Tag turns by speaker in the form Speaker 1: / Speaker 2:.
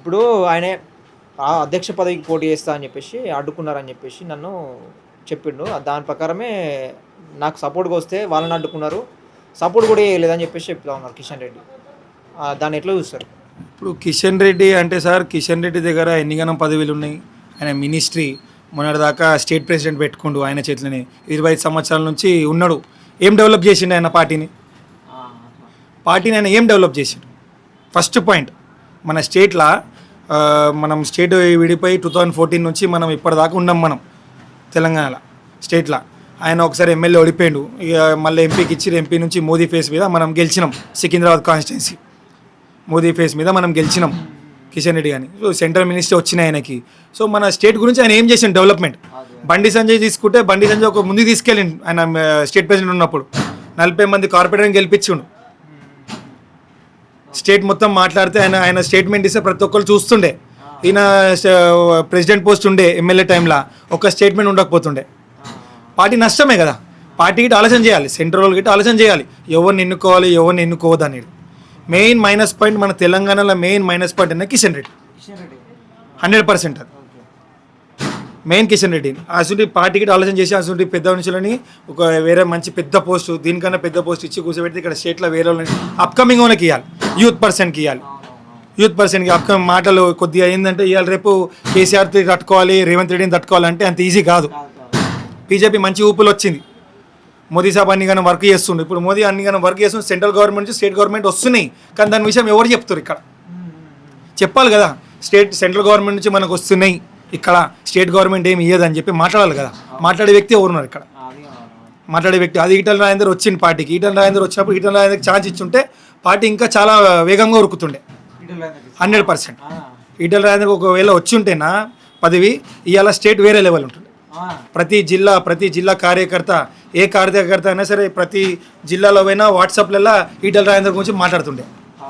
Speaker 1: ఇప్పుడు ఆయనే ఆ అధ్యక్ష పదవికి పోటీ చేస్తా అని చెప్పేసి అడ్డుకున్నారని చెప్పేసి నన్ను చెప్పిండు. దాని ప్రకారమే నాకు సపోర్ట్‌గా వస్తే వాళ్ళని అడ్డుకున్నారు. సపోర్ట్ కూడా చేయలేదని చెప్పేసి చెప్తా ఉన్నారు కిషన్ రెడ్డి. దాన్ని ఎట్లా చూస్తారు?
Speaker 2: ఇప్పుడు కిషన్ రెడ్డి అంటే సార్, కిషన్ రెడ్డి దగ్గర ఎన్నిగనం పదవులు ఉన్నాయి. ఆయన మినిస్ట్రీ మొన్నటిదాకా స్టేట్ ప్రెసిడెంట్ పెట్టుకుండు ఆయన చేతిలోనే. 25 సంవత్సరాల నుంచి ఉన్నాడు. ఏం డెవలప్ చేసిండు ఆయన పార్టీని ఆయన ఏం డెవలప్ చేసిండు? ఫస్ట్ పాయింట్, మన స్టేట్లో మనం స్టేట్ విడిపోయి 2014 నుంచి మనం ఇప్పటిదాకా ఉన్నాం. మనం తెలంగాణలో స్టేట్లో ఆయన ఒకసారి ఎమ్మెల్యే ఓడిపోయిండు. ఇక మళ్ళీ ఎంపీకి ఇచ్చి ఎంపీ నుంచి మోదీ ఫేస్ మీద మనం గెలిచినాం. సికింద్రాబాద్ కాన్స్టిట్యున్సీ మోదీ ఫేస్ మీద మనం గెలిచినాం కిషన్ రెడ్డి కానీ. సో సెంట్రల్ మినిస్టర్ వచ్చినాయి ఆయనకి. సో మన స్టేట్ గురించి ఆయన ఏం చేసిండు డెవలప్మెంట్? బండి సంజయ్ తీసుకుంటే బండి సంజయ్ ఒక ముందుకు తీసుకెళ్ళిండు. ఆయన స్టేట్ ప్రెసిడెంట్ ఉన్నప్పుడు 40 మంది కార్పొరేటర్ని గెలిపించిండు. స్టేట్ మొత్తం మాట్లాడితే ఆయన స్టేట్మెంట్ ఇస్తే ప్రతి ఒక్కరు చూస్తుండే. ఈయన ప్రెసిడెంట్ పోస్ట్ ఉండే ఎమ్మెల్యే టైంలో ఒక స్టేట్మెంట్ ఉండకపోతుండే. పార్టీ నష్టమే కదా. పార్టీ గిట్ట ఆలోచన చేయాలి, సెంట్రల్ గిట్ట ఆలోచన చేయాలి ఎవరిని ఎన్నుకోవాలి ఎవరిని ఎన్నుకోవద్దు అనేది. మెయిన్ మైనస్ పాయింట్ మన తెలంగాణలో మెయిన్ మైనస్ పాయింట్ అనేది కిషన్ రెడ్డి. 100% అది మెయిన్ కిషన్ రెడ్డి. అసలు పార్టీకి ఆలోచన చేసి అసలు పెద్ద మనుషులని ఒక వేరే మంచి పెద్ద పోస్ట్, దీనికన్నా పెద్ద పోస్ట్ ఇచ్చి కూర్చోబెడితే ఇక్కడ స్టేట్లో వేరే వాళ్ళని అప్కమింగ్ వాళ్ళకి ఇవ్వాలి. యూత్ పర్సన్కి అప్కమింగ్ మాటలు కొద్దిగా ఏంటంటే ఇవాళ రేపు కేసీఆర్ తట్టుకోవాలి, రేవంత్ రెడ్డిని తట్టుకోవాలంటే అంత ఈజీ కాదు. బీజేపీ మంచి ఊపులు వచ్చింది. మోదీ సాబ్ అన్నిగానో వర్క్ చేస్తుండే. ఇప్పుడు మోదీ అన్నిగానో వర్క్ చేస్తుండే. సెంట్రల్ గవర్నమెంట్ నుంచి స్టేట్ గవర్నమెంట్ వస్తున్నాయి, కానీ దాని విషయం ఎవరు చెప్తారు? ఇక్కడ చెప్పాలి కదా. సెంట్రల్ గవర్నమెంట్ నుంచి మనకు వస్తున్నాయి, ఇక్కడ స్టేట్ గవర్నమెంట్ ఏమి ఇయ్యదని చెప్పి మాట్లాడాలి కదా. మాట్లాడే వ్యక్తి ఎవరున్నారు ఇక్కడ? మాట్లాడే వ్యక్తి అది ఈటల రాజేందర్ వచ్చింది పార్టీకి. ఈటల రాజేందర్ వచ్చినప్పుడు ఈటల రాజేందర్కి ఛాన్స్ ఇచ్చుంటే పార్టీ ఇంకా చాలా వేగంగా ఉరుకుతుండే. 100% ఈటల రాజేందర్ ఒకవేళ వచ్చి ఉంటేనా పదవి, ఇవాళ స్టేట్ వేరే లెవెల్ ఉంటుంది. ప్రతి జిల్లా కార్యకర్త, ఏ కార్యకర్త అయినా సరే ప్రతి జిల్లాలో పోయినా వాట్సాప్లలో ఈటల రాజేందర్ గురించి మాట్లాడుతుండే.